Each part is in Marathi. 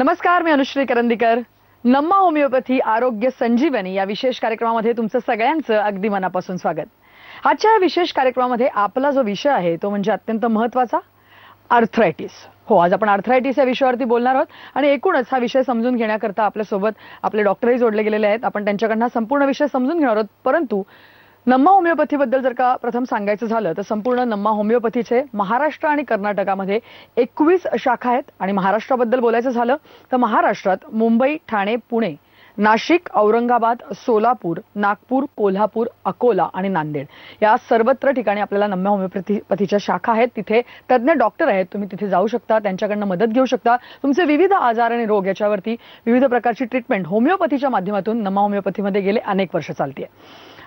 नमस्कार, मी अनुश्री करंदीकर. नम्मा होमिओपॅथी आरोग्य संजीवनी या विशेष कार्यक्रमामध्ये तुमचं सगळ्यांचं अगदी मनापासून स्वागत. आजच्या या विशेष कार्यक्रमामध्ये आपला जो विषय आहे तो म्हणजे अत्यंत महत्त्वाचा, आर्थरायटिस. हो, आज आपण आर्थरायटिस या विषयावरती बोलणार आहोत आणि एकूणच हा विषय समजून घेण्याकरता आपल्यासोबत आपले डॉक्टरही जोडले गेलेले आहेत. आपण त्यांच्याकडनं हा संपूर्ण विषय समजून घेणार आहोत. परंतु नम्मा होमिओपॅथीबद्दल जर का प्रथम सांगायचं झालं तर संपूर्ण नम्मा होमिओपॅथीचे महाराष्ट्र आणि कर्नाटकामध्ये 21 शाखा आहेत. आणि महाराष्ट्राबद्दल बोलायचं झालं तर महाराष्ट्रात मुंबई, ठाणे, पुणे, नाशिक, औरंगाबाद, सोलापूर, नागपूर, कोल्हापूर, अकोला आणि नांदेड या सर्वत्र ठिकाणी आपल्याला नम्मा होमिओपॅथीच्या शाखा आहेत. तिथे तज्ज्ञ डॉक्टर आहेत. तुम्ही तिथे जाऊ शकता, त्यांच्याकडनं मदत घेऊ शकता. तुमचे विविध आजार आणि रोग याच्यावरती विविध प्रकारची ट्रीटमेंट होमिओपॅथीच्या माध्यमातून नम्मा होमिओपॅथीमध्ये गेले अनेक वर्ष चालते.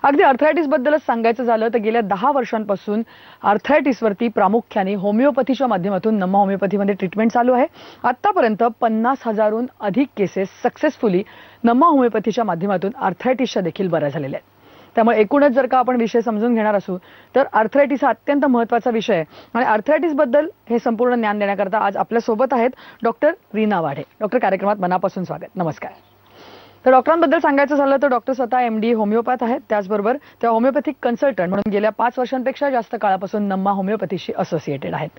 अगदी आर्थरायटिस बद्दलच सांगायचं झालं तर गेल्या 10 वर्षांपासून आर्थरायटिसवरती प्रामुख्याने होमिओपॅथीच्या माध्यमातून नम्मा होमिओपॅथीमध्ये ट्रीटमेंट चालू आहे. आतापर्यंत 50,000हून अधिक केसेस सक्सेसफुली नम्मा होमिओपॅथीच्या माध्यमातून आर्थरायटिसच्या देखील बऱ्या झालेल्या आहेत. त्यामुळे एकूणच जर का आपण विषय समजून घेणार असू तर आर्थरायटिस हा अत्यंत महत्त्वाचा विषय आहे. आणि आर्थरायटिसबद्दल हे संपूर्ण ज्ञान देण्याकरता आज आपल्यासोबत आहेत डॉक्टर रीना वाढे. डॉक्टर, कार्यक्रमात मनापासून स्वागत. नमस्कार. तर डॉक्टरांबद्दल सांगायचं झालं तर डॉक्टर स्वतः MD होमिओपॅथ आहेत. त्याचबरोबर त्या होमिओपॅथिक कन्सल्टंट म्हणून गेल्या 5 वर्षांपेक्षा जास्त काळापासून नम्मा होमिओपॅथीशी असोसिएटेड आहेत.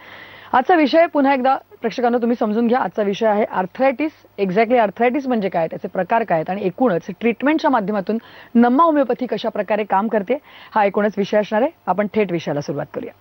आजचा विषय पुन्हा एकदा प्रेक्षकांना तुम्ही समजून घ्या. आजचा विषय आहे आर्थरायटिस. एक्झॅक्टली आर्थरायटिस म्हणजे काय, त्याचे प्रकार काय आहेत आणि एकूणच ट्रीटमेंटच्या माध्यमातून नम्मा होमिओपॅथी कशा प्रकारे काम करते हा एकूणच विषय असणार आहे. आपण थेट विषयाला सुरुवात करूया.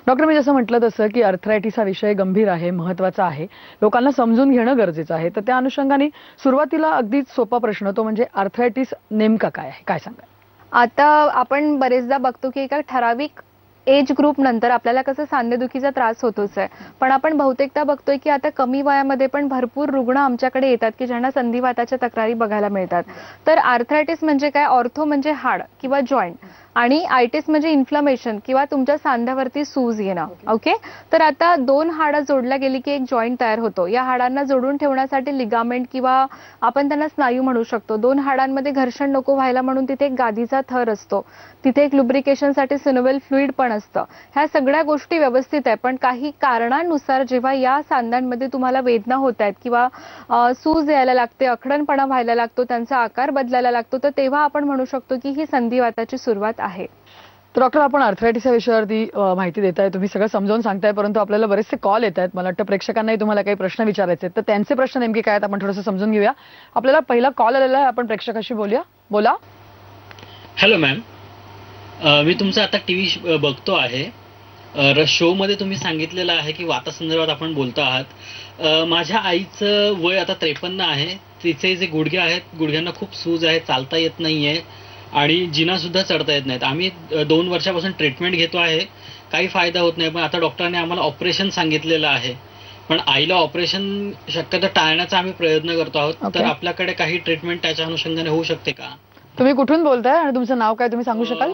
डॉक्टर, मी जसं म्हटलं तसं की आर्थरायटिस हा विषय गंभीर आहे, महत्त्वाचा आहे, लोकांना समजून घेणं गरजेचं आहे. तर त्या अनुषंगाने सुरुवातीला अगदीच सोपा प्रश्न तो म्हणजे आर्थरायटिस नेमका काय आहे, काय सांगा? आता आपण बरेचदा बघतो की एका ठराविक एज ग्रुप नंतर आपल्याला कसं सांधेदुखीचा त्रास होतोच आहे. पण आपण बहुतेकदा बघतोय की आता कमी वयामध्ये पण भरपूर रुग्ण आमच्याकडे येतात की ज्यांना संधिवाताच्या तक्रारी बघायला मिळतात. तर आर्थरायटिस म्हणजे काय? ऑर्थो म्हणजे हाड किंवा जॉईंट आणि आयटिस म्हणजे इन्फ्लमेशन किंवा तुमच्या सांध्यावरती सूज येणं. ओके, तर आता 2 हाडं जोडल्या गेली की एक जॉईंट तयार होतो. या हाडांना जोडून ठेवण्यासाठी लिगामेंट किंवा आपण त्यांना स्नायू म्हणू शकतो. 2 हाडांमध्ये घर्षण नको व्हायला म्हणून तिथे एक गादीचा थर असतो. तिथे एक लुब्रिकेशनसाठी सिनोव्हेल फ्लुइड पण असतं. ह्या सगळ्या गोष्टी व्यवस्थित आहे. पण काही कारणांनुसार जेव्हा या सांध्यांमध्ये तुम्हाला वेदना होत आहेत किंवा सूज यायला लागते, अखडणपणा व्हायला लागतो, त्यांचा आकार बदलायला लागतो, तर तेव्हा आपण म्हणू शकतो की ही संधिवाताची सुरुवात आहे. तर डॉक्टर, आपण आर्थरायटिस या विषयावरती माहिती देताय, तुम्ही सगळं समजावून सांगताय, परंतु आपल्याला बरेचसे कॉल येत आहेत. मला वाटतं प्रेक्षकांनाही तुम्हाला काही प्रश्न विचारायचे आहेत, तर त्यांचे प्रश्न नेमके काय आहेत आपण थोडंसं समजून घेऊया. आपल्याला पहिला कॉल आलेला आहे, आपण प्रेक्षकाशी बोलूया. बोला. हॅलो मॅम, मी तुमचा आता टीव्ही बघतो आहे. शो मध्ये तुम्ही सांगितलेलं आहे की वातासंदर्भात आपण बोलतो आहात. माझ्या आईचं वय आता 53 आहे. तिचे जे गुडघे आहेत, गुडघ्यांना खूप सूज आहे, चालता येत नाहीये आणि जिना सुद्धा चढता येत नाहीत. आम्ही 2 वर्षापासून ट्रीटमेंट घेतो आहे, काही फायदा होत नाही. पण आता डॉक्टरांनी आम्हाला ऑपरेशन सांगितलेलं आहे. पण आईला ऑपरेशन शक्यतो टाळण्याचा आम्ही प्रयत्न करतो आहोत. तर आपल्याकडे काही ट्रीटमेंट त्याच्या अनुषंगाने होऊ शकते का? तुम्ही कुठून बोलताय आणि तुमचं नाव काय तुम्ही सांगू शकाल?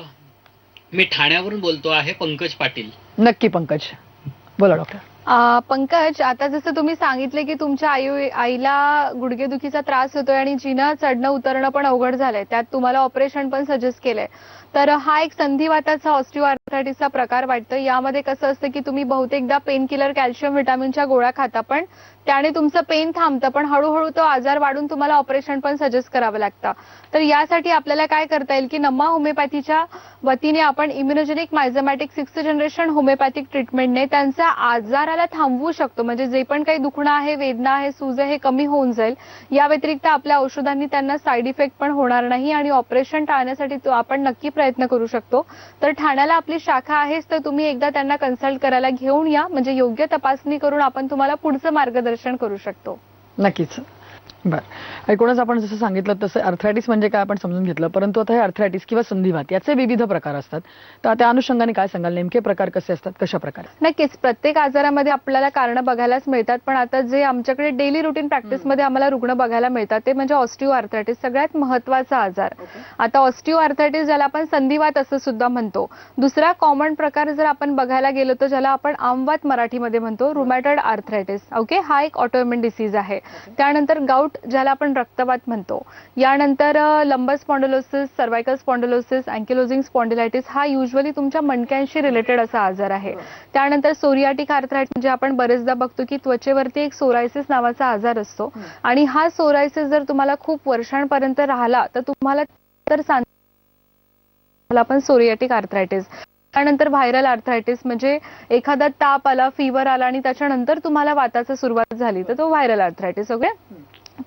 मी ठाण्यावरून बोलतो आहे, पंकज पाटील. नक्की पंकज, बोला डॉक्टर. पंकज, आता जसं तुम्ही सांगितले की तुमच्या आईला गुडघेदुखीचा त्रास होतोय आणि जिना चढणं उतरणं पण अवघड झालंय, त्यात तुम्हाला ऑपरेशन पण सजेस्ट केलंय. तर हा एक संधिवाताचा ऑस्टिओआर्थरायटिसचा प्रकार वाटतं. यामध्ये कसं असतं की तुम्ही बहुतेकदा पेन किलर, कॅल्शियम, व्हिटॅमिनच्या गोळ्या खाता, पण त्याने तुमचं पेन थांबतं, पण हळूहळू तो आजार वाढून तुम्हाला ऑपरेशन पण सजेस्ट करावं लागतं. तर यासाठी आपल्याला काय करता येईल की नम्मा होमिओपॅथीच्या वतीने आपण immunogenic miasmatic 6th generation homeopathic ट्रीटमेंटने त्यांच्या आजाराला थांबवू शकतो. म्हणजे जे पण काही दुखणं आहे, वेदना आहे, सूज आहे, हे कमी होऊन जाईल. या व्यतिरिक्त आपल्या औषधांनी त्यांना साईड इफेक्ट पण होणार नाही आणि ऑपरेशन टाळण्यासाठी आपण नक्की प्रयत्न करू शकतो. तर ठाण्याला आपली शाखा आहेच, तर तुम्ही एकदा त्यांना कन्सल्ट करायला घेऊन या. म्हणजे योग्य तपासणी करून आपण तुम्हाला पुढचं मार्गदर्शन करू शकतो. नक्कीच. बरं, एकूणच आपण जसं सांगितलं तसं आर्थरायटिस म्हणजे काय आपण समजून घेतलं, परंतु आता हे आर्थरायटिस किंवा संधिवात याचे विविध प्रकार असतात. तर त्या अनुषंगाने काय सांगाल, नेमके प्रकार कसे असतात, कशा प्रकारे? नक्कीच, प्रत्येक आजारामध्ये आपल्याला कारणं बघायलाच मिळतात. पण आता जे आमच्याकडे डेली रुटीन प्रॅक्टिसमध्ये आम्हाला रुग्ण बघायला मिळतात ते म्हणजे ऑस्टिओआर्थरायटिस, सगळ्यात महत्त्वाचा आजार. आता ऑस्टिओआर्थरायटिस ज्याला आपण संधिवात असं सुद्धा म्हणतो. दुसरा कॉमन प्रकार जर आपण बघायला गेलो तर ज्याला आपण आमवात मराठीमध्ये म्हणतो, रुमॅटॉइड आर्थरायटिस. ओके, हा एक ऑटोइम्युन डिसीज आहे. त्यानंतर गाऊट गोट ज्याला आपण रक्तवात म्हणतो, यानंतर लंबर स्पॉन्डिलोसिस, सर्वायकल स्पॉन्डिलोसिस, अँकिलोजिंग स्पॉन्डिलायटिस हा युजली तुमच्या मणक्यांशी रिलेटेड असा आजार आहे. त्यानंतर सोरियाटिक आर्थरायटिस म्हणजे आपण बरेचदा बघतो की त्वचेवरती एक सोरायसिस नावाचा आजार असतो आणि हा सोरायसिस जर तुम्हाला खूप वर्षांपर्यंत राहिला तर तुम्हाला तर सांधा पण सोरियाटिक आर्थरायटिस. त्यानंतर व्हायरल आर्थरायटिस म्हणजे एखादा ताप आला, फीवर आला आणि त्याच्यानंतर तुम्हाला वाताची सुरुवात झाली तर तो व्हायरल आर्थरायटिस. ओके,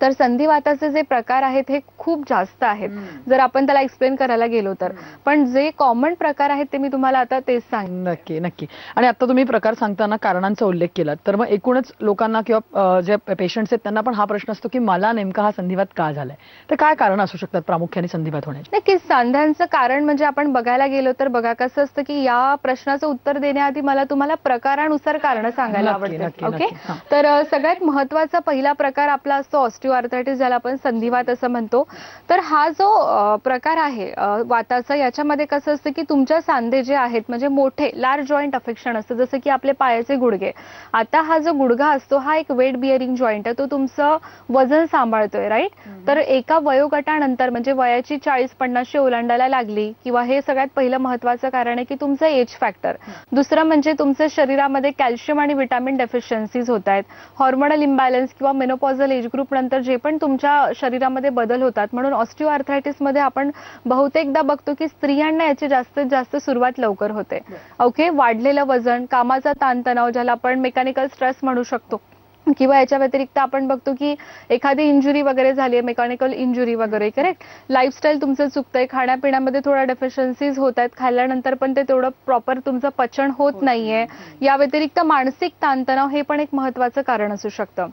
तर संधिवाताचे जे प्रकार आहेत हे खूप जास्त आहेत जर आपण त्याला एक्सप्लेन करायला गेलो तर, पण जे कॉमन प्रकार आहेत ते मी तुम्हाला आता तेच सांगेन. नक्की नक्की. आणि आता तुम्ही प्रकार सांगताना कारणांचा उल्लेख केला, तर मग एकूणच लोकांना किंवा जे पेशंट्स आहेत त्यांना पण हा प्रश्न असतो की मला नेमका हा संधिवात का झालाय, तर काय कारण असू शकतात प्रामुख्याने संधिवात होण्याची? नक्कीच सांध्यांचं कारण म्हणजे आपण बघायला गेलो तर बघा कसं असतं की या प्रश्नाचं उत्तर देण्याआधी मला तुम्हाला प्रकारानुसार कारण सांगायला आवडते. ओके, तर सगळ्यात महत्वाचा पहिला प्रकार आपला असतो ऑस्टिओआर्थरायटिस, ज्याला आपण संधिवात असं म्हणतो. तर हा जो प्रकार आहे वाताचा, याच्यामध्ये कसं असतं की तुमच्या सांधे जे आहेत म्हणजे मोठे लार्ज जॉईंट अफेक्शन असतं, जसं की आपले पायाचे गुडघे. आता हा जो गुडघा असतो हा एक वेट बिअरिंग जॉईंट आहे, तो तुमचं वजन सांभाळतोय, राईट. तर एका वयोगटानंतर म्हणजे वयाची 40-50 ओलांडायला लागली किंवा हे सगळ्यात पहिलं महत्वाचं कारण आहे की तुमचं एज फॅक्टर. दुसरं म्हणजे तुमच्या शरीरामध्ये कॅल्शियम आणि व्हिटॅमिन डेफिशियन्सीज होत आहेत, हॉर्मोनल इम्बॅलन्स किंवा मेनोपॉझल एज ग्रुप नंतर जे पण तुमच्या शरीरामध्ये बदल होतात. म्हणून ऑस्टिओआर्थरायटिस मध्ये आपण बहुतेकदा बघतो की स्त्रियांना याची जास्तीत जास्त सुरुवात लवकर होते. ओके, वाढलेलं वजन, कामाचा ताणतणाव ज्याला आपण मेकॅनिकल स्ट्रेस म्हणू शकतो, किंवा याच्या व्यतिरिक्त आपण बघतो की एखादी इंजुरी वगैरे झाली आहे, मेकॅनिकल इंजुरी वगैरे, करेक्ट. लाईफस्टाईल तुमचं चुकतंय, खाण्यापिण्यामध्ये थोड्या डेफिशियन्सीज होत आहेत, खाल्ल्यानंतर पण ते तेवढं प्रॉपर तुमचं पचन होत नाहीये. या व्यतिरिक्त मानसिक ताणतणाव हे पण एक महत्वाचं कारण असू शकतं.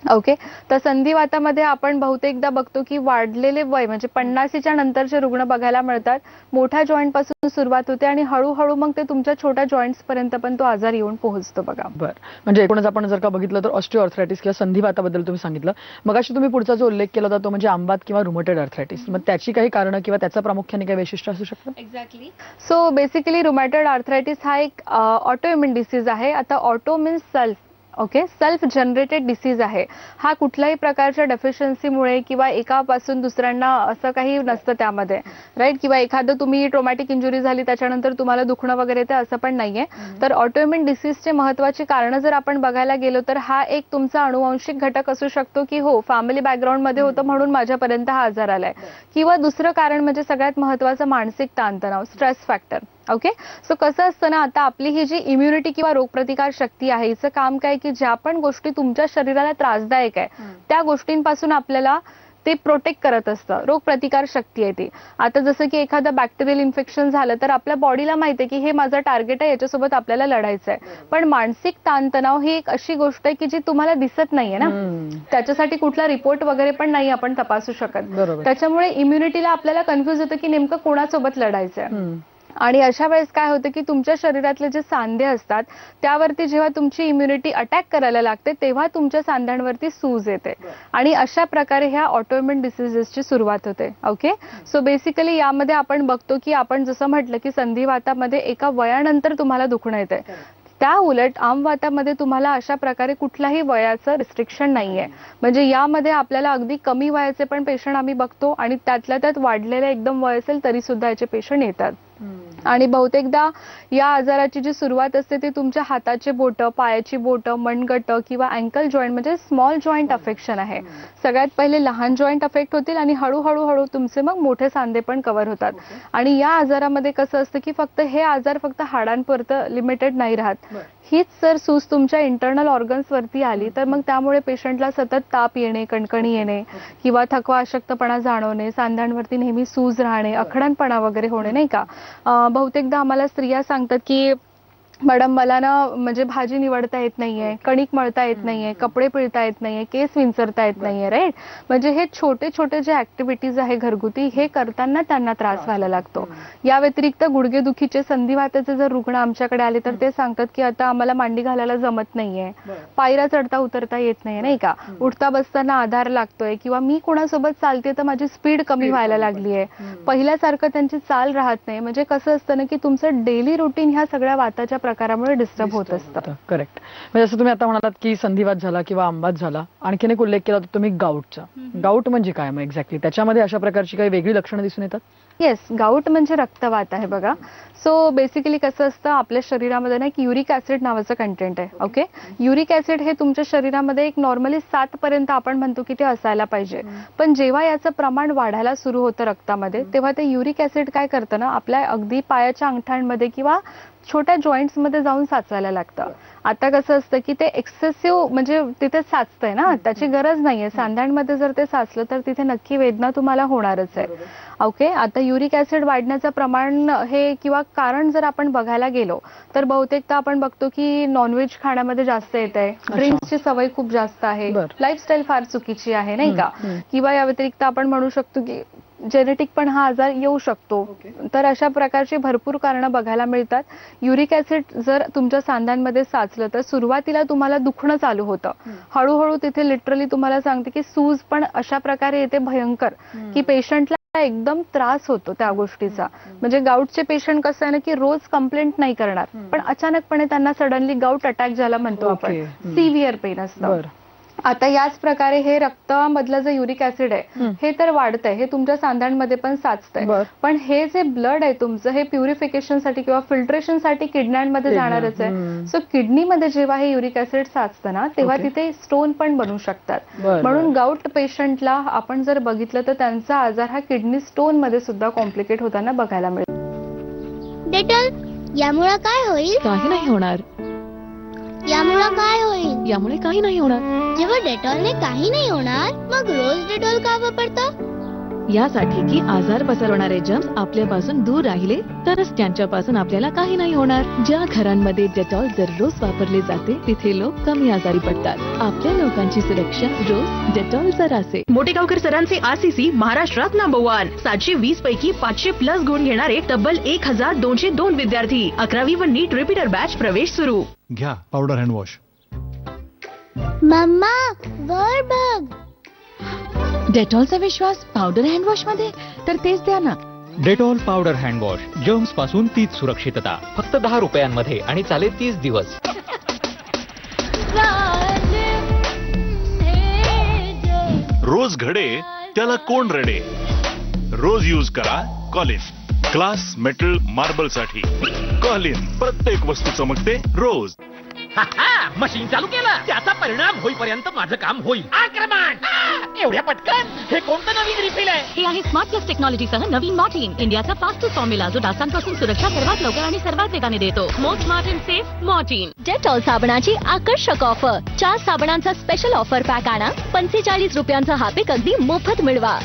ओके, तर संधिवातामध्ये आपण बहुतेकदा बघतो की वाढलेले वय म्हणजे 50च्या नंतरचे रुग्ण बघायला मिळतात. मोठ्या जॉईंट पासून सुरुवात होते आणि हळूहळू मग ते तुमच्या छोट्या जॉईंट्स पर्यंत पण तो आजार येऊन पोहोचतो. बघा, बरं, म्हणजे एकूणच आपण जर का बघितलं तर ऑस्टिओआर्थरायटिस किंवा संधिवाताबद्दल तुम्ही सांगितलं. मगाशी तुम्ही पुढचा जो उल्लेख केला होता तो म्हणजे आंबात किंवा रुमॅटॉइड आर्थरायटिस, मग त्याची काही कारणं किंवा त्याचं प्रामुख्याने काही वैशिष्ट्य असू शकतं? Exactly. So basically rheumatoid arthritis हा एक ऑटोइम्युन डिसीज आहे. आता auto means self. Okay, self generated disease आहे हा. कुठल्याही प्रकारच्या डेफिशियन्सीमुळे किंवा एकापासून दुसऱ्यांना असं काही नसतं त्यामध्ये, राईट. किंवा एखादं तुम्ही ट्रॉमॅटिक इंजुरी झाली त्याच्यानंतर तुम्हाला दुखणं वगैरे ते असं पण नाहीये. तर ऑटोइम्युन डिसीजचे महत्वाची कारणं जर आपण बघायला गेलो तर हा एक तुमचा अनुवांशिक घटक असू शकतो की हो फॅमिली बॅकग्राऊंड मध्ये होतं म्हणून माझ्यापर्यंत हा आजार आलाय. किंवा दुसरं कारण म्हणजे सगळ्यात महत्वाचं मानसिक ताणतणाव, स्ट्रेस फॅक्टर. ओके, सो कसं असतं ना, आता आपली ही जी इम्युनिटी किंवा रोगप्रतिकार शक्ती आहे हिचं काम काय की ज्या पण गोष्टी तुमच्या शरीराला त्रासदायक आहे त्या गोष्टींपासून आपल्याला ते प्रोटेक्ट करत असतं. रोगप्रतिकार शक्ती आहे ती. आता जसं की एखादं बॅक्टेरियल इन्फेक्शन झालं तर आपल्या बॉडीला माहिती आहे की हे माझं टार्गेट आहे, याच्यासोबत आपल्याला लढायचं आहे. पण मानसिक ताणतणाव ही एक अशी गोष्ट आहे की जी तुम्हाला दिसत नाहीये ना, त्याच्यासाठी कुठला रिपोर्ट वगैरे पण नाही आपण तपासू शकत. त्याच्यामुळे इम्युनिटीला आपल्याला कन्फ्युज होतं की नेमकं कोणासोबत लढायचं आहे. आणि अशा वेळेस काय होतं की तुमच्या शरीरातले जे सांधे असतात त्यावरती जेव्हा तुमची इम्युनिटी अटॅक करायला लागते तेव्हा तुमच्या सांध्यांवरती सूज येते आणि अशा प्रकारे ह्या ऑटोइम्युन डिसीजेसची सुरुवात होते. ओके, सो बेसिकली यामध्ये आपण बघतो की आपण जसं म्हटलं की संधिवातामध्ये एका वयानंतर तुम्हाला दुखणं येते. त्या उलट आमवातामध्ये तुम्हाला अशा प्रकारे कुठल्याही वयाचं रिस्ट्रिक्शन नाहीये. म्हणजे यामध्ये आपल्याला अगदी कमी वयाचे पण पेशंट आम्ही बघतो आणि त्यातल्या त्यात वाढलेले एकदम वय असेल तरी सुद्धा याचे पेशंट येतात. आणि बहुतेकदा या आजाराची जी सुरुवात असते ती तुमच्या हाताचे बोटं, पायाची बोटं, मनगट किंवा अँकल जॉईंट म्हणजे स्मॉल जॉईंट अफेक्शन आहे. सगळ्यात पहिले लहान जॉईंट अफेक्ट होतील आणि हळूहळू तुमचे मग मोठे सांधे पण कव्हर होतात. आणि या आजारामध्ये कसं असतं की फक्त हे आजार फक्त हाडांपुरतं लिमिटेड नाही राहत. हीच जर सूज तुमच्या इंटरनल ऑर्गन्स वरती आली तर मग त्यामुळे पेशंटला सतत ताप येणे, कणकणी येणे किंवा थकवा, अशक्तपणा जाणवणे, सांध्यांवरती नेहमी सूज राहणे, अखडणपणा वगैरे होणे, नाही का. बहुतेकदा आम्हाला स्त्रिया सांगतात की मॅडम मला ना म्हणजे भाजी निवडता येत नाहीये, कणिक मळता येत नाहीये, कपडे पिळता येत नाहीये, केस विंचरता येत नाहीये, राईट. म्हणजे हे छोटे छोटे जे ऍक्टिव्हिटीज आहे घरगुती हे करताना त्यांना त्रास व्हायला लागतो. या व्यतिरिक्त गुडघेदुखीचे, संधिवाताचे जर रुग्ण आमच्याकडे आले तर ते सांगतात की आता आम्हाला मांडी घालायला जमत नाहीये, पायऱ्या चढता उतरता येत नाहीये, नाही का. उठता बसताना आधार लागतोय किंवा मी कोणासोबत चालते तर माझी स्पीड कमी व्हायला लागलीये, पहिल्यासारखं त्यांची चाल राहत नाही. म्हणजे कसं असतं ना की तुमचं डेली रुटीन ह्या सगळ्या वाताच्या प्रकारामुळे डिस्टर्ब होत असतं. करेक्ट. म्हणजे जसं तुम्ही आता म्हणालात की संधिवात झाला किंवा आंबात झाला, आणखीन एक उल्लेख केला होता तुम्ही गाऊटचा. गाऊट म्हणजे काय मग एक्झॅक्टली? त्याच्यामध्ये अशा प्रकारची काही वेगळी लक्षणं दिसून येतात? येस, गाऊट म्हणजे रक्तवात आहे बघा. सो बेसिकली कसं असतं, आपल्या शरीरामध्ये ना एक युरिक ऍसिड नावाचं कंटेंट आहे. ओके, युरिक ऍसिड हे तुमच्या शरीरामध्ये एक नॉर्मली 7 पर्यंत आपण म्हणतो की ते असायला पाहिजे. पण जेव्हा याचं प्रमाण वाढायला सुरू होतं रक्तामध्ये, तेव्हा ते युरिक ऍसिड काय करतं ना, आपल्या अगदी पायाच्या अंगठ्यांमध्ये किंवा छोट्या जॉईंट्स मध्ये जाऊन साचायला लागतं. आता कसं असतं की ते एक्सेसिव्ह म्हणजे तिथे साचतंय ना, त्याची गरज नाहीये. सांध्यांमध्ये जर ते साचलं तर तिथे नक्की वेदना तुम्हाला होणारच आहे. ओके, आता युरिक ऍसिड वाढण्याचं प्रमाण हे किंवा कारण जर आपण बघायला गेलो तर बहुतेकदा आपण बघतो की नॉनव्हेज खाण्यामध्ये जास्त येत आहे, ड्रिंक्सची सवय खूप जास्त आहे, लाईफस्टाईल फार चुकीची आहे नाही का, किंवा या व्यतिरिक्त आपण म्हणू शकतो की जेनेटिक पण हा आजार येऊ शकतो. तर अशा प्रकारची भरपूर कारणं बघायला मिळतात. युरिक ऍसिड जर तुमच्या सांध्यांमध्ये साचलं तर सुरुवातीला तुम्हाला दुखणं चालू होतं. हळूहळू तिथे लिटरली तुम्हाला सांगते की सूज पण अशा प्रकारे येते भयंकर की पेशंटला एकदम त्रास होतो त्या गोष्टीचा. म्हणजे गाऊटचे पेशंट कसं आहे ना की रोज कंप्लेंट नाही करणार, पण अचानकपणे त्यांना सडनली गाऊट अटॅक ज्याला म्हणतो आपण, सिव्हिअर पेन असतं. आता याच प्रकारे हे रक्तामधलं जे युरिक ऍसिड आहे हे तर वाढतंय, हे तुमच्या सांध्यांमध्ये पण साचतंय. पण हे जे ब्लड आहे तुमचं, हे प्युरिफिकेशन साठी किंवा फिल्ट्रेशन साठी किडण्यांमध्ये जाणारच आहे. सो किडनीमध्ये जेव्हा हे युरिक ऍसिड साचतं ना, तेव्हा तिथे स्टोन पण बनू शकतात. म्हणून गाऊट पेशंटला आपण जर बघितलं तर त्यांचा आजार हा किडनी स्टोन मध्ये सुद्धा कॉम्प्लिकेट होताना बघायला मिळतो. डेटॉल यामुळे काय होईल? काही नाही होणार. यामुळे काय होईल? यामुळे काही नाही होणार. जेव्हा डेटॉलने काही नाही होणार, मग रोज डेटॉल का वापरता? यासाठी की आजार पसरवणारे जर्म्स आपल्यापासून दूर राहिले तरच त्यांच्यापासून आपल्याला काही नाही होणार. ज्या घरांमध्ये डेटॉल दररोज वापरले जाते तिथे लोक कमी आजारी पडतात. आपल्या लोकांची सुरक्षा रोज डेटॉल जरासे. मोटेगावकर सरांचे आरसीसी महाराष्ट्रात नंबर 1. 720 पैकी 500+ गुण घेणारे तब्बल 1202 विद्यार्थी. 11वी व नीट रिपीटर बॅच प्रवेश सुरू. घ्या पावडर हँड वॉश. मम्मा, वर बघ. डेटॉलचा विश्वास पावडर हँडवॉश मध्ये? तर तेच द्या ना. डेटॉल पावडर हँडवॉश, जर्म्स पासून तीच सुरक्षितता. फक्त 10 रुपयांमध्ये आणि चालेल 30 दिवस. रोज घडे त्याला कोण रडे. रोज यूज करा कॉलिन. ग्लास, मेटल, मार्बल साठी कॉलिन. प्रत्येक वस्तू चमकते रोज. मशीन चालू केलं, त्याचा परिणाम होईपर्यंत माझं काम होईल. आक्रमण एवढ्या पटकन? हे कोणतं नवीन रिफिल आहे? हे आहे स्मार्ट प्लस टेक्नॉलॉजीसह नवीन मॉर्टिन, इंडियाचा फास्टेस्ट फॉर्म्युला जो डासांपासून सुरक्षा सर्वात लवकर आणि सर्वात वेगाने देतो. Most smart and safe Morton. Dettol साबणाची आकर्षक ऑफर. 4 साबणांचा स्पेशल ऑफर पॅक आणा. 45 रुपयांचा हा पॅक अगदी मोफत मिळवा.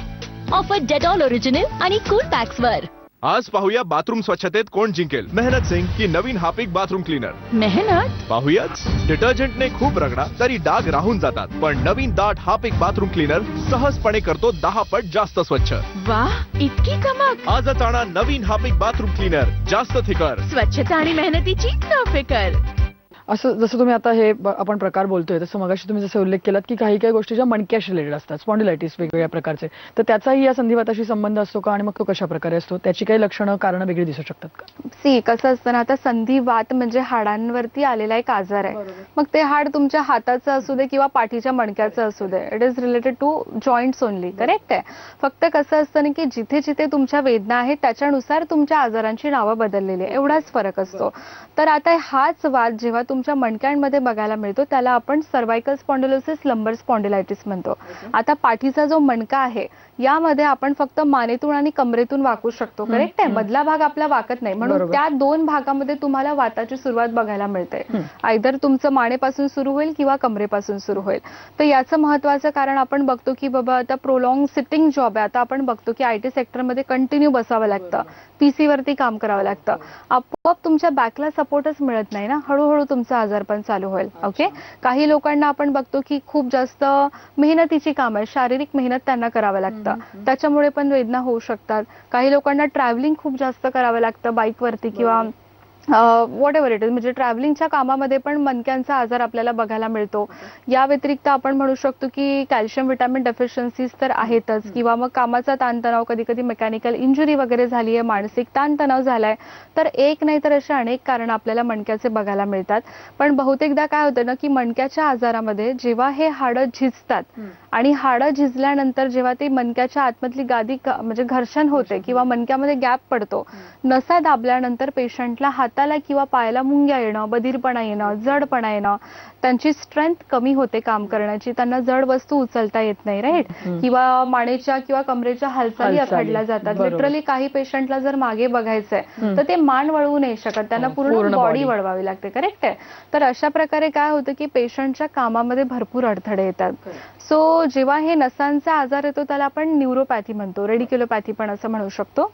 ऑफर डेटॉल ओरिजिनल आणि कूल पॅक्स वर. आज पाहूया बाथरूम स्वच्छतेत कोण जिंकेल, मेहनत सिंग की नवीन हार्पिक बाथरूम क्लीनर. मेहनत पाहूयाच. डिटर्जंटने खूप रगडा तरी डाग राहून जातात, पण नवीन दाट हार्पिक बाथरूम क्लीनर सहजपणे करतो 10 पट जास्त स्वच्छ. वा, इतकी कमाल. आजच आणा नवीन हार्पिक बाथरूम क्लीनर. जास्त थिकर. स्वच्छता आणि मेहनतीची न फिकर. असं जसं तुम्ही आता हे आपण प्रकार बोलतोय तसं मगाशी तुम्ही जसं उल्लेख केलात की काही काही गोष्टी ज्या मणक्याशी रिलेटेड असतात, स्पॉन्डिलायटिस वेगवेगळ्या प्रकारचे, तर त्याचाही या संधिवाताशी संबंध असतो का आणि मग तो कशा प्रकारे असतो? त्याची काही लक्षणं, कारणं वेगळी दिसू शकतात का? सी, कसं असतं ना, आता संधिवात म्हणजे हाडांवरती आलेला एक आजार आहे. मग ते हाड तुमच्या हाताचं असू दे किंवा पाठीच्या मणक्याचं असू दे, it is related to joints only. Correct आहे. फक्त कसं असतं ना की जिथे जिथे तुमच्या वेदना आहेत त्याच्यानुसार तुमच्या आजारांची नावं बदललेली आहे, एवढाच फरक असतो. तर आता हाच वाद जेव्हा तुमच्या मणक्यांमध्ये बघायला मिळतो त्याला आपण सर्वायकल स्पॉन्डिलोसिस, लंबर स्पॉन्डिलायटिस म्हणतो. आता पाठीचा जो मणका आहे यामध्ये आपण फक्त मानेतून आणि कमरेतून वाकू शकतो. करेक्ट आहे. मधला भाग आपला वाकत नाही, म्हणून त्या 2 भागामध्ये तुम्हाला वाताची सुरुवात बघायला मिळते. आयदर तुमचं मानेपासून सुरू होईल किंवा कमरेपासून सुरू होईल. तर याचं महत्वाचं कारण आपण बघतो की बाबा आता प्रोलॉंग सिटिंग जॉब आहे. आता आपण बघतो की IT सेक्टरमध्ये कंटिन्यू बसावं लागतं, PC वरती काम करावं लागतं. आपोआप तुमच्या बॅकला सपोर्टच मिळत नाही ना, हळूहळू तुमचा आजार पण चालू होईल. ओके. काही लोकांना आपण बघतो की खूप जास्त मेहनतीची काम आहे, शारीरिक मेहनत त्यांना करावं लागतं, त्याच्यामुळे पण वेदना होऊ शकतात. काही लोकांना ट्रॅव्हलिंग खूप जास्त करावं लागतं बाईकवरती किंवा व्हॉट एव्हर इट इज, म्हणजे ट्रॅव्हलिंगच्या कामामध्ये पण मणक्यांचा आजार आपल्याला बघायला मिळतो. या व्यतिरिक्त आपण म्हणू शकतो की कॅल्शियम व्हिटॅमिन डेफिशियन्सीज तर आहेतच, किंवा मग कामाचा ताणतणाव, कधी कधी मेकॅनिकल इंजुरी वगैरे झाली आहे, मानसिक ताणतणाव झालाय, तर एक नाही तर असे अनेक कारण आपल्याला मणक्याचे बघायला मिळतात. पण बहुतेकदा काय होतं ना की मणक्याच्या आजारामध्ये जेव्हा हे हाडं झिजतात आणि हाडं झिजल्यानंतर जेव्हा ते मणक्याच्या आतमधली गादी म्हणजे घर्षण होते किंवा मणक्यामध्ये गॅप पडतो, नसा दाबल्यानंतर पेशंटला हाताला किंवा पायाला मुंग्या येणं, बधीरपणा येणं, जडपणा येणं, त्यांची स्ट्रेंथ कमी होते काम करण्याची, त्यांना जड वस्तू उचलता येत नाही, राईट, किंवा मानेच्या किंवा कमरेच्या हालचाली आखडल्या जातात. लिटरली काही पेशंटला जर मागे बघायचंय तर ते मान वळवू नाही शकत, त्यांना पूर्ण बॉडी वळवावी लागते, करेक्ट आहे. तर अशा प्रकारे काय होतं की पेशंटच्या कामामध्ये भरपूर अडथळे येतात. सो जेव्हा हे नसांचा आजार येतो त्याला आपण न्यूरोपॅथी म्हणतो, रेडिक्युलोपॅथी पण असं म्हणू शकतो.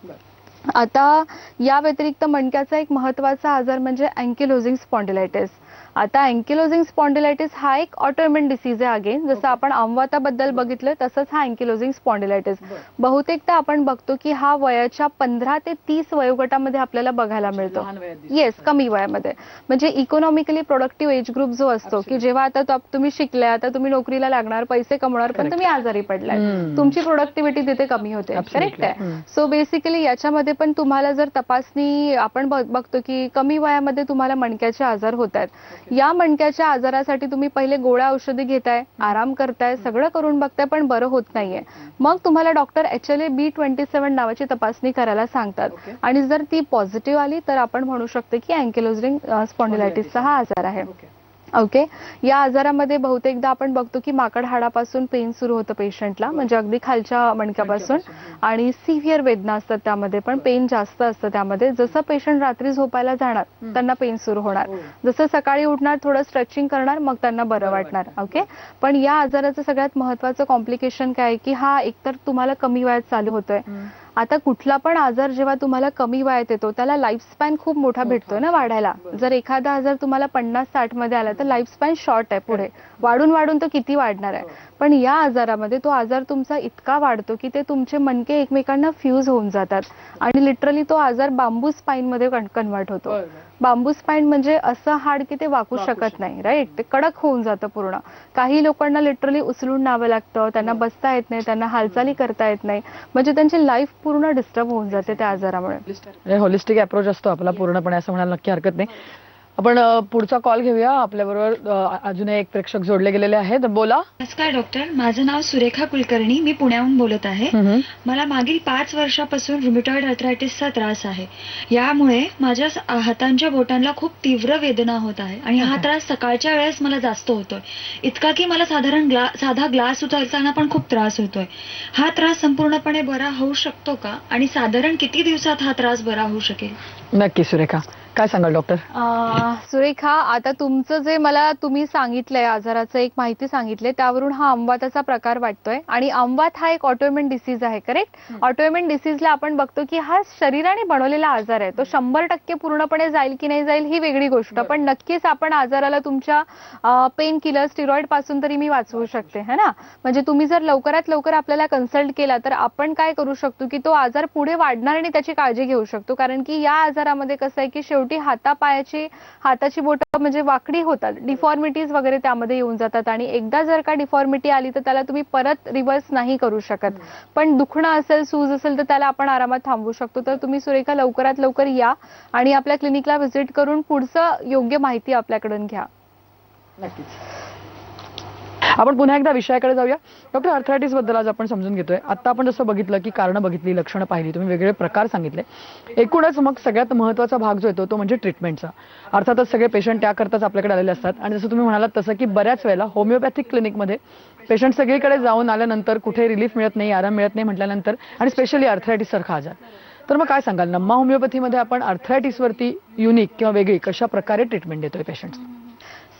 आता या व्यतिरिक्त मणक्याचा एक महत्वाचा आजार म्हणजे अँकिलोजिंग स्पॉन्डिलायटिस. आता अँकिलोजिंग स्पॉन्डिलायटिस हा एक ऑटोइम्युन डिसीज आहे. अगेन जसं आपण आमवाताबद्दल बघितलं तसंच हा अँकिलोजिंग स्पॉन्डिलायटिस बहुतेकदा आपण बघतो की हा वयाच्या 15 ते 30 वयोगटामध्ये आपल्याला बघायला मिळतो. येस, कमी वयामध्ये, म्हणजे इकॉनॉमिकली प्रोडक्टिव्ह एज ग्रुप जो असतो की जेव्हा आता तुम्ही शिकलाय, आता तुम्ही नोकरीला लागणार, पैसे कमवणार, पण तुम्ही आजारी पडलाय, तुमची प्रोडक्टिव्हिटी तिथे कमी होते, करेक्ट आहे. सो बेसिकली याच्यामध्ये पण तुम्हाला जर तपासणी आपण बघतो की कमी वयामध्ये तुम्हाला मणक्याचे आजार होत आहेत. या मणक्याच्या आजारासाठी तुम्ही पहिले गोळ्या औषधी घेताय, आराम करताय, सगळं करून बघताय, पण बरं होत नाहीये. मग तुम्हाला डॉक्टर HLA-B27 नावाची तपासणी करायला सांगतात, आणि जर ती पॉझिटिव्ह आली तर आपण म्हणू शकतो की अँकिलोजिंग स्पॉन्डिलायटिसचा हा आजार आहे. ओके, या आजारामध्ये बहुतेकदा आपण बघतो की माकड हाडापासून पेन सुरू होतं पेशंटला, म्हणजे अगदी खालच्या मणक्यापासून, आणि सिव्हिअर वेदना असतात, त्यामध्ये पण पेन जास्त असतं. त्यामध्ये जसं पेशंट रात्री झोपायला जाणार त्यांना पेन सुरू होणार, जसं सकाळी उठणार थोडं स्ट्रेचिंग करणार मग त्यांना बरं वाटणार. ओके, पण या आजाराचं सगळ्यात महत्वाचं कॉम्प्लिकेशन काय आहे की हा एकतर तुम्हाला कमी वयात चालू होतोय. आता कुठला पण आजार जेव्हा तुम्हाला कमी वयात येतो त्याला लाईफ स्पॅन खूप मोठा भेटतोय ना वाढायला. जर एखादा आजार तुम्हाला 50-60 मध्ये आला तर लाईफ स्पॅन शॉर्ट आहे, पुढे वाढून वाढून तो किती वाढणार आहे. पण या आजारामध्ये तो आजार तुमचा इतका वाढतो की ते तुमचे मणके एकमेकांना फ्यूज होऊन जातात, आणि लिटरली तो आजार बांबू स्पाईन मध्ये कन्वर्ट होतो. बांबू स्पाईन म्हणजे असं हाड की ते वाकू शकत नाही, राईट, ते कडक होऊन जातं पूर्ण. काही लोकांना लिटरली उचलून न्यावं लागतं, त्यांना बसता येत नाही, त्यांना हालचाली करता येत नाही, म्हणजे त्यांची लाईफ पूर्ण डिस्टर्ब होऊन जाते त्या आजारामुळे. होलिस्टिक अप्रोच असतो आपला पूर्णपणे, असं म्हणायला नक्की हरकत नाही. आपण पुढचा कॉल घेऊया. आपल्याबरोबर अजून एक प्रेक्षक जोडले गेलेले आहेत. बोला. नमस्कार डॉक्टर, माझं नाव सुरेखा कुलकर्णी, मी पुण्याहून बोलत आहे. मला मागील 5 वर्षापासून रुमेटॉइड आर्थरायटिसचा त्रास आहे. यामुळे माझ्या हातांच्या बोटांना खूप तीव्र वेदना होत आहे, आणि हा त्रास सकाळच्या वेळेस मला जास्त होतोय, इतका की मला साधा ग्लास उचलताना पण खूप त्रास होतोय. हा त्रास संपूर्णपणे बरा होऊ शकतो का, आणि साधारण किती दिवसात हा त्रास बरा होऊ शकेल? नक्की सुरेखा, काय सांगाल डॉक्टर? सुरेखा, आता तुमचं जे मला तुम्ही सांगितलंय आजाराचं एक माहिती सांगितले, त्यावरून हा अमवाताचा प्रकार वाटतोय, आणि अमवात हा एक ऑटोइम्युन डिसीज आहे, करेक्ट. ऑटोइम्युन डिसीजला आपण बघतो की हा शरीराने बनवलेला आजार आहे. तो 100% पूर्णपणे जाईल की नाही जाईल ही वेगळी गोष्ट, पण नक्कीच आपण आजाराला तुमच्या पेन किलर, स्टिरॉइड पासून तरी मी वाचवू शकते, है ना. म्हणजे तुम्ही जर लवकरात लवकर आपल्याला कन्सल्ट केला तर आपण काय करू शकतो की तो आजार पुढे वाढणार आणि त्याची काळजी घेऊ शकतो. कारण की या आजारामध्ये कसं आहे की शेवटी हाताची बोटं म्हणजे वाकडी होतात, डिफॉर्मिटीज वगैरे त्यामध्ये येऊन जातात, आणि एकदा जर का डिफॉर्मिटी आली तर त्याला तुम्ही परत रिव्हर्स नाही करू शकत. पण दुखणं असेल, सूज असेल तर त्याला आपण आरामात थांबवू शकतो. तर तुम्ही सुरेखा लवकरात लवकर या आणि आपल्या क्लिनिकला व्हिजिट करून पुढचं योग्य माहिती आपल्याकडून घ्या. नक्कीच. आपण पुन्हा एकदा विषयाकडे जाऊया. डॉक्टर, आर्थरायटिस बद्दल आज आपण समजून घेतोय. आता आपण जसं बघितलं की कारणं बघितली, लक्षणं पाहिली, तुम्ही वेगवेगळे प्रकार सांगितले. एकूणच मग सगळ्यात महत्त्वाचा भाग जो येतो तो म्हणजे ट्रीटमेंटचा. अर्थातच सगळे पेशंट त्याकरताच आपल्याकडे आलेले असतात, आणि जसं तुम्ही म्हणालात तसं की बऱ्याच वेळेला होमिओपॅथिक क्लिनिकमध्ये पेशंट सगळीकडे जाऊन आल्यानंतर कुठे रिलीफ मिळत नाही, आराम मिळत नाही म्हटल्यानंतर, आणि स्पेशली आर्थरायटिस सारखा आजार. तर मग काय सांगाल, नम्मा होमिओपॅथीमध्ये आपण आर्थरायटिसवरती युनिक किंवा वेगळी कशा प्रकारे ट्रीटमेंट देतोय पेशंट्स?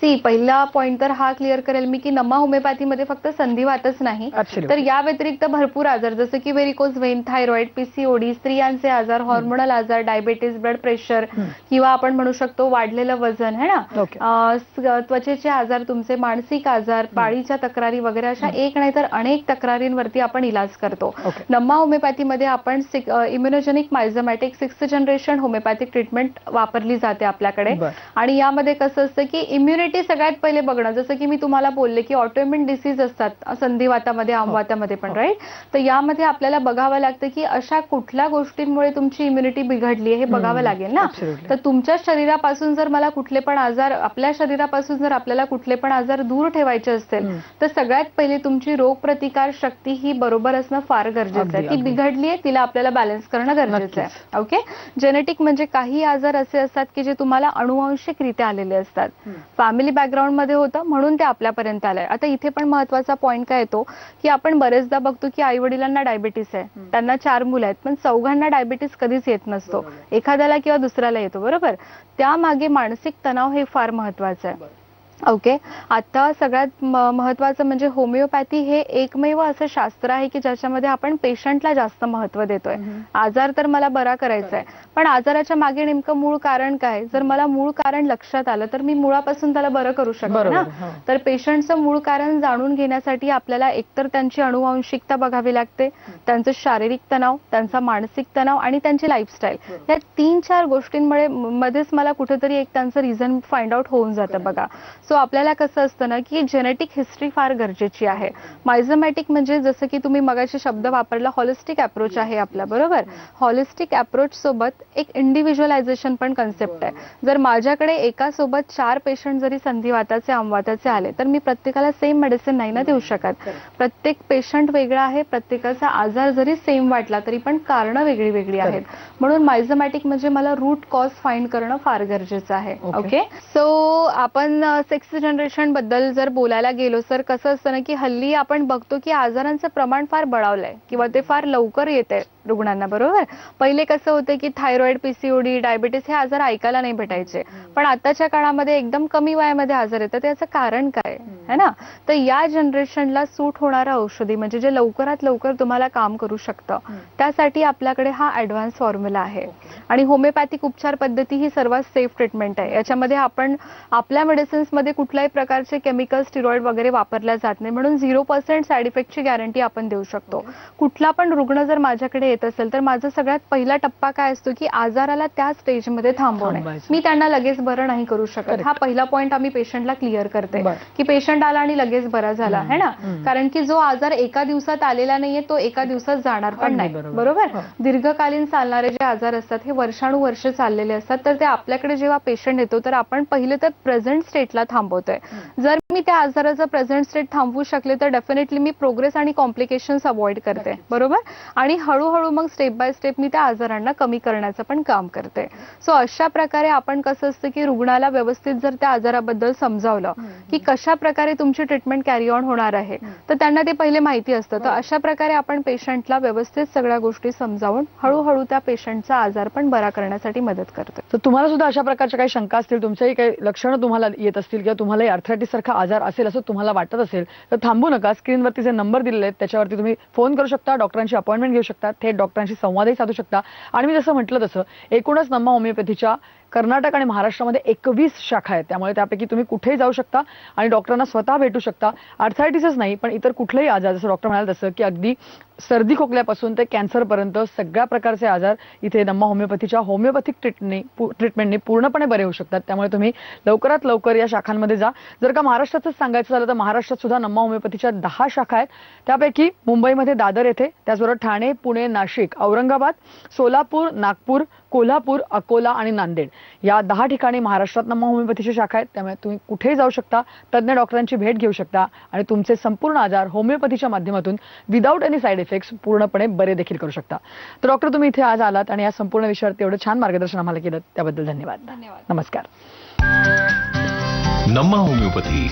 पहिला पॉइंट तर हा क्लिअर करेल मी की नमा होमिओपॅथीमध्ये फक्त संधिवातच नाही, Absolutely. तर या व्यतिरिक्त भरपूर आजार जसं की व्हेरिकोज व्हेन, थायरॉइड, पीसीओडी, स्त्रियांचे आजार, हॉर्मोनल आजार, डायबेटीस, ब्लड प्रेशर किंवा आपण म्हणू शकतो वाढलेलं वजन है ना, Okay. त्वचेचे आजार, तुमचे मानसिक आजार, पाळीच्या तक्रारी वगैरे अशा एक नाही तर अनेक तक्रारींवरती आपण इलाज करतो. Okay. नमा होमिओपॅथीमध्ये आपण immunogenic miasmatic 6th generation homeopathic treatment वापरली जाते आपल्याकडे. बरं. आणि यामध्ये कसं असतं की इम्युनिटी सगळ्यात पहिले बघणं, जसं की मी तुम्हाला बोलले की ऑटोइम्युन डिसीज असतात संधिवातामध्ये, आमवातामध्ये पण, राईट. तर यामध्ये आपल्याला बघावं लागतं की अशा कुठल्या गोष्टींमुळे तुमची इम्युनिटी बिघडली हे बघावं लागेल ना. Absolutely. तर तुमच्या शरीरापासून जर मला कुठले पण आजार, आपल्या शरीरापासून जर आपल्याला कुठले पण आजार दूर ठेवायचे असतील तर सगळ्यात पहिले तुमची रोगप्रतिकार शक्ती ही बरोबर असणं फार गरजेचं आहे. ती बिघडली आहे, तिला आपल्याला बॅलन्स करणं गरजेचं आहे. ओके. जेनेटिक म्हणजे काही आजार असे असतात की जे तुम्हाला अनुवांशिकरित्या आलेले असतात, फॅमिली बॅकग्राऊंड मध्ये होतं म्हणून ते आपल्यापर्यंत आलंय. आता इथे पण महत्वाचा पॉइंट काय येतो की आपण बरेचदा बघतो की आई वडिलांना डायबिटीस आहे, त्यांना 4 मुलं आहेत, पण चौघांना डायबिटीस कधीच येत नसतो, एखाद्याला किंवा दुसऱ्याला येतो, बरोबर. त्यामागे मानसिक तणाव हे फार महत्वाचं आहे. ओके. आता सगळ्यात महत्वाचं म्हणजे होमिओपॅथी हे एकमेव असं शास्त्र आहे की ज्याच्यामध्ये आपण पेशंटला जास्त महत्व देतोय. आजार तर मला बरा करायचा आहे, पण आजाराच्या मागे नेमकं मूळ कारण काय, जर मला मूळ कारण लक्षात आलं तर मी मुळापासून त्याला बरं करू शकतो ना. तर पेशंटचं मूळ कारण जाणून घेण्यासाठी आपल्याला एकतर त्यांची अनुवांशिकता बघावी लागते, त्यांचं शारीरिक तणाव, त्यांचा मानसिक तणाव आणि त्यांची लाईफस्टाईल, या 3-4 गोष्टींमुळे मध्येच मला कुठेतरी एक त्यांचं रिझन फाइंड आउट होऊन जातं बघा. सो आपल्याला कसं असतं ना की जेनेटिक हिस्ट्री फार गरजेची आहे. मायझोमॅटिक म्हणजे जसं की तुम्ही मगाशी शब्द वापरला, हॉलिस्टिक अप्रोच आहे आपला, बरोबर. हॉलिस्टिक अप्रोच सोबत एक इंडिव्हिज्युअलायझेशन पण कन्सेप्ट आहे. जर माझ्याकडे एकासोबत 4 पेशंट जरी संधिवाताचे, आमवाताचे आले तर मी प्रत्येकाला सेम मेडिसिन नाही ना देऊ शकत. प्रत्येक पेशंट वेगळा आहे, प्रत्येकाचा आजार जरी सेम वाटला तरी पण कारणं वेगळी वेगळी आहेत. म्हणून मायझोमॅटिक म्हणजे मला रूट कॉज फाइंड करणं फार गरजेचं आहे. ओके. सो आपण 6th जनरेशन बद्दल जर बोलायला गेलो तर कसं असतं ना की हल्ली आपण बघतो की आजारांचं प्रमाण फार बळावलंय किंवा ते फार लवकर येते रुग्णांना, बरोबर. पहिले कसं होतं की थायरॉइड, पीसीओडी, डायबिटीस हे आजार ऐकायला नाही भेटायचे, पण आताच्या काळामध्ये एकदम कमी वयामध्ये आजार येतात. त्याचं कारण काय है ना. तर या जनरेशनला सूट होणारं औषधी म्हणजे जे लवकरात लवकर तुम्हाला काम करू शकतं, त्यासाठी आपल्याकडे हा ऍडव्हान्स फॉर्म्युला आहे. आणि होमिओपॅथिक उपचार पद्धती ही सर्वात सेफ ट्रीटमेंट आहे. याच्यामध्ये आपण आपल्या मेडिसिन्स मध्ये कुठल्याही प्रकारचे केमिकल, स्टिरॉइड वगैरे वापरल्या जात नाही, म्हणून 0% साईड इफेक्टची गॅरंटी आपण देऊ शकतो. कुठला पण रुग्ण जर माझ्याकडे येत असेल तर माझा सगळ्यात पहिला टप्पा काय असतो की आजाराला त्या स्टेजमध्ये थांबवणे. मी त्यांना लगेच बरं नाही करू शकत. हा पहिला पॉइंट आम्ही पेशंटला क्लिअर करते की पेशंट आला आणि लगेच बरा झाला है ना. कारण की जो आजार एका दिवसात आलेला नाहीये तो एका दिवसात जाणार पण नाही, बरोबर. दीर्घकालीन चालणारे जे आजार असतात हे वर्षानुवर्ष चाललेले असतात. तर ते आपल्याकडे जेव्हा पेशंट येतो तर आपण पहिले तर प्रेझेंट स्टेटला थांबवतोय. जर मी त्या आजाराचं प्रेझेंट स्टेट थांबवू शकले तर डेफिनेटली मी प्रोग्रेस आणि कॉम्प्लिकेशन्स अवॉइड करते, बरोबर. आणि हळूहळू मग स्टेप बाय स्टेप मी त्या आजारांना कमी करण्याचं पण काम करते. सो अशा प्रकारे आपण कसं असतं की रुग्णाला व्यवस्थित जर त्या आजाराबद्दल समजावलं की कशा प्रकारे तुमची ट्रीटमेंट कॅरी ऑन होणार आहे तर त्यांना ते पहिले माहिती असतं. तर अशा प्रकारे आपण पेशंटला व्यवस्थित सगळ्या गोष्टी समजावून हळूहळू त्या पेशंटचा आजार पण बरा करण्यासाठी मदत करतो. तर तुम्हाला सुद्धा अशा प्रकारच्या काही शंका असतील, तुमच्याही काही लक्षणं तुम्हाला येत असतील किंवा तुम्हाला आर्थरायटिस सारखा आजार असेल असं तुम्हाला वाटत असेल तर थांबू नका. स्क्रीनवरती जे नंबर दिलेले आहेत त्याच्यावरती तुम्ही फोन करू शकता, डॉक्टरांची अपॉइंटमेंट घेऊ शकता, थेट डॉक्टरांशी संवादही साधू शकता. आणि मी जसं म्हटलं तसं एकूणच नमा होमिओपॅथीच्या कर्नाटक आणि महाराष्ट्रामध्ये 21 शाखा आहेत, त्यामुळे त्यापैकी तुम्ही कुठेही जाऊ शकता आणि डॉक्टरांना स्वतः भेटू शकता. आर्थरायटिसच नाही पण इतर कुठलेही आजार, जसं डॉक्टर म्हणाले तसं की अगदी सर्दी खोकल्यापासून ते कॅन्सरपर्यंत सगळ्या प्रकारचे आजार इथे नमा होमिओपॅथीच्या होमिओपॅथिक ट्रीटमेंटने पूर्णपणे बरे होऊ शकतात. त्यामुळे तुम्ही लवकरात लवकर या शाखांमध्ये जा. जर का महाराष्ट्रातच सांगायचं झालं तर महाराष्ट्रात सुद्धा नमा होमिओपॅथीच्या 10 शाखा आहेत. त्यापैकी मुंबईमध्ये दादर येथे, त्याचबरोबर ठाणे, पुणे, नाशिक, औरंगाबाद, सोलापूर, नागपूर, कोल्हापूर, अकोला आणि नांदेड या 10 ठिकाणी महाराष्ट्रात नमा होमिओपॅथीच्या शाखा आहेत. त्यामुळे तुम्ही कुठेही जाऊ शकता, तज्ञ डॉक्टरांची भेट घेऊ शकता आणि तुमचे संपूर्ण आजार होमिओपॅथीच्या माध्यमातून विदाऊट एनी साईड इफेक्ट्स पूर्णपणे बरे देखील करू शकता. तर डॉक्टर तुम्ही इथे आज आलात आणि या संपूर्ण विषयावर एवढं छान मार्गदर्शन आम्हाला केलं त्याबद्दल धन्यवाद. नमस्कार. नमा होमिओपॅथी